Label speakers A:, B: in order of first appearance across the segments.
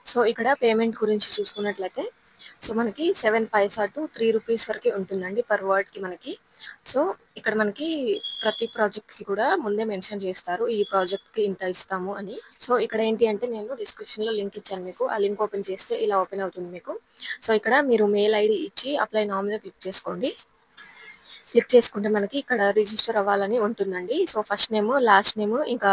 A: So, ఇక్కడ payment గురించి చూసుకున్నట్లయితే మనకి 7 పైసా టు 3 రూపీస్ వరకే ఉంటుందండి పర్ వర్డ్‌కి మనకి. సో, ఇక్కడ మనకి ప్రతి ప్రాజెక్ట్‌కి కూడా ముందే మెన్షన్ చేస్తారు. ఈ ప్రాజెక్ట్‌కి ఇంత ఇస్తాము అని. సో, ఇక్కడ ఏంటి అంటే నేను డిస్క్రిప్షన్‌లో లింక్ ఇచ్చాను మీకు. ఆ లింక్ ఓపెన్ చేస్తే ఇలా ఓపెన్ అవుతుంది మీకు. సో, ఇక్కడ మీరు మెయిల్ ఐడీ ఇచ్చి అప్లై నౌ మీద క్లిక్ చేసుకోండి. క్లిక్ చేసుకుంటే మనకి ఇక్కడ రిజిస్టర్ అవ్వాలని ఉంటుందండి. So, first name, last name ఇంకా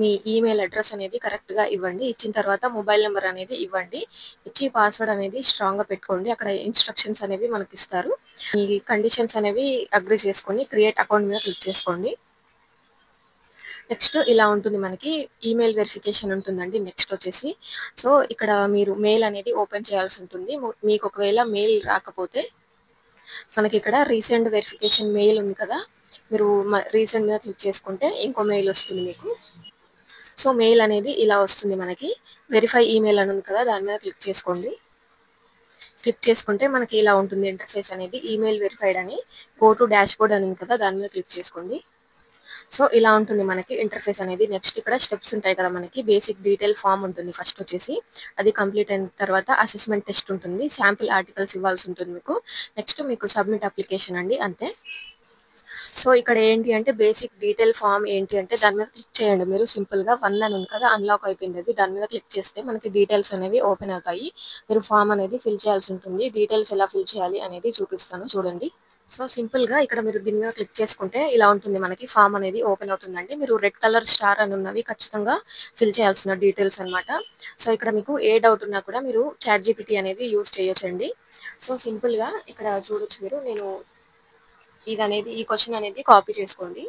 A: మీ ఈమెయిల్ అడ్రెస్ అనేది కరెక్ట్‌గా ఇవ్వండి. ఇచ్చిన తర్వాత మొబైల్ నంబర్ అనేది ఇవ్వండి. ఇచ్చి పాస్వర్డ్ అనేది స్ట్రాంగ్‌గా పెట్టుకోండి. అక్కడ ఇన్‌స్ట్రక్షన్స్ అనేవి మనకిస్తారు. ఈ కండిషన్స్ అనేవి అగ్రీ చేసుకొని క్రియేట్ అకౌంట్ మీద క్లిక్ చేసుకోండి. నెక్స్ట్ ఇలా ఉంటుంది మనకి ఈమెయిల్ వెరిఫికేషన్ ఉంటుందండి. నెక్స్ట్ వచ్చేసి సో, ఇక్కడ మీరు మెయిల్ అనేది ఓపెన్ చేయాల్సి ఉంటుంది. మీకు ఒకవేళ మెయిల్ రాకపోతే మనకిక్కడ రీసెంట్ వెరిఫికేషన్ మెయిల్ ఉంది కదా! మీరు రీసెంట్ మీద క్లిక్ చేసుకుంటే ఇంకో మెయిల్ వస్తుంది మీకు. సో, మెయిల్ అనేది ఇలా వస్తుంది మనకి. వెరిఫై ఈమెయిల్ అని ఉంది కదా! దాని మీద క్లిక్ చేసుకోండి. క్లిక్ చేసుకుంటే మనకి ఇలా ఉంటుంది ఇంటర్ఫేస్ అనేది. ఈమెయిల్ వెరిఫైడ్ అని. గో టు డాష్‌బోర్డ్ అని ఉంది కదా! దాని మీద క్లిక్ చేసుకోండి. సో, ఇలా ఉంటుంది మనకి ఇంటర్ఫేస్ అనేది. నెక్స్ట్ ఇక్కడ స్టెప్స్ ఉంటాయి కదా మనకి. బేసిక్ డీటెయిల్ ఫార్మ్ ఉంటుంది ఫస్ట్ వచ్చేసి. అది కంప్లీట్ అయిన తర్వాత అసెస్మెంట్ టెస్ట్ ఉంటుంది. శాంపిల్ ఆర్టికల్స్ ఇవ్వాల్సి ఉంటుంది మీకు. నెక్స్ట్ మీకు సబ్మిట్ అప్లికేషన్ అండి అంతే. సో, ఇక్కడ ఏంటి అంటే బేసిక్ డీటెయిల్ ఫార్మ్ ఏంటి అంటే దాని మీద క్లిక్ చేయండి మీరు సింపుల్‌గా 1 అని ఉంది కదా! అన్‌లాక్ అయిపోయింది అది. దాని మీద క్లిక్ చేస్తే మనకి డీటెయిల్స్ అనేవి ఓపెన్ అవుతాయి. మీరు ఫార్మ్ అనేది ఫిల్ చేయాల్సి ఉంటుంది. డీటెయిల్స్ ఎలా ఫిల్ చేయాలి అనేది చూపిస్తాను చూడండి. సో, సింపుల్‌గా ఇక్కడ మీరు దీని మీద క్లిక్ చేసుకుంటే ఇలా ఉంటుంది మనకి ఫార్మ్ అనేది ఓపెన్ అవుతుందండి. మీరు రెడ్ కలర్ స్టార్ అని ఉన్నవి ఖచ్చితంగా ఫిల్ చేయాల్సిన డీటెయిల్స్ అన్నమాట. సో, ఇక్కడ మీకు ఏ డౌట్ ఉన్నా కూడా మీరు చాట్‌జీపీటీ అనేది యూజ్ చేయొచ్చండి. సో, సింపుల్‌గా ఇక్కడ చూడొచ్చు మీరు నేను ఈ క్వెషన్ అనేది కాపీ చేసుకోండి.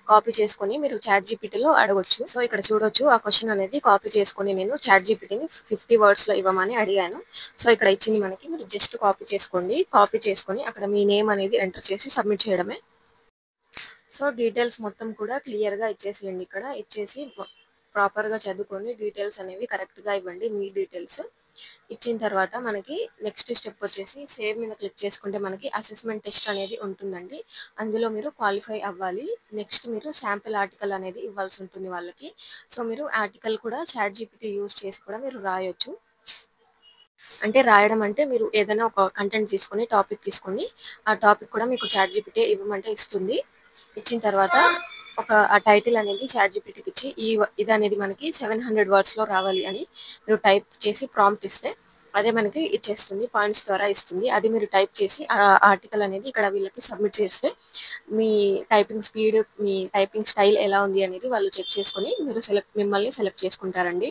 A: కాపీ చేసుకొని మీరు చాట్‌జీపీటీలో అడగొచ్చు. సో, ఇక్కడ చూడొచ్చు ఆ క్వెషన్ అనేది కాపీ చేసుకొని నేను చాట్‌జీపీటీని 50 వర్డ్స్‌లో ఇవ్వమని అడిగాను. సో, ఇక్కడ ఇచ్చింది మనకి మీరు జస్ట్ కాపీ చేసుకోండి. కాపీ చేసుకొని అక్కడ మీ నేమ్ అనేది ఎంటర్ చేసి సబ్మిట్ చేయడమే. సో, డీటెయిల్స్ మొత్తం కూడా క్లియర్‌గా ఇచ్చేసేయండి ఇక్కడ. ఇచ్చేసి ప్రాపర్‌గా చదువుకొని డీటెయిల్స్ అనేవి కరెక్ట్‌గా ఇవ్వండి మీ డీటెయిల్స్. ఇచ్చిన తర్వాత మనకి నెక్స్ట్ స్టెప్ వచ్చేసి సేవ్ మీద క్లిక్ చేసుకుంటే మనకి అసెస్మెంట్ టెస్ట్ అనేది ఉంటుందండి. అందులో మీరు క్వాలిఫై అవ్వాలి. నెక్స్ట్ మీరు శాంపిల్ ఆర్టికల్ అనేది ఇవ్వాల్సి ఉంటుంది వాళ్ళకి. సో, మీరు ఆర్టికల్ కూడా చాట్‌జీపీటీ యూజ్ చేసి కూడా మీరు రాయొచ్చు. అంటే రాయడం అంటే మీరు ఏదైనా ఒక కంటెంట్ తీసుకొని టాపిక్ తీసుకొని ఆ టాపిక్ కూడా మీకు చాట్‌జీపీటీ ఇవ్వమంటే ఇస్తుంది. ఇచ్చిన తర్వాత ఆ టైటిల్ అనేది చాట్‌జీపీటీకి ఇచ్చి ఇదనేది మనకి 700 వర్డ్స్‌లో రావాలి అని మీరు టైప్ చేసి ప్రాంప్ట్ ఇస్తే అదే మనకి ఇచ్చేస్తుంది. పాయింట్స్ ద్వారా ఇస్తుంది. అది మీరు టైప్ చేసి ఆ ఆర్టికల్ అనేది ఇక్కడ వీళ్ళకి సబ్మిట్ చేస్తే మీ టైపింగ్ స్పీడ్, మీ టైపింగ్ స్టైల్ ఎలా ఉంది అనేది వాళ్ళు చెక్ చేసుకొని మిమ్మల్ని సెలెక్ట్ చేసుకుంటారండి.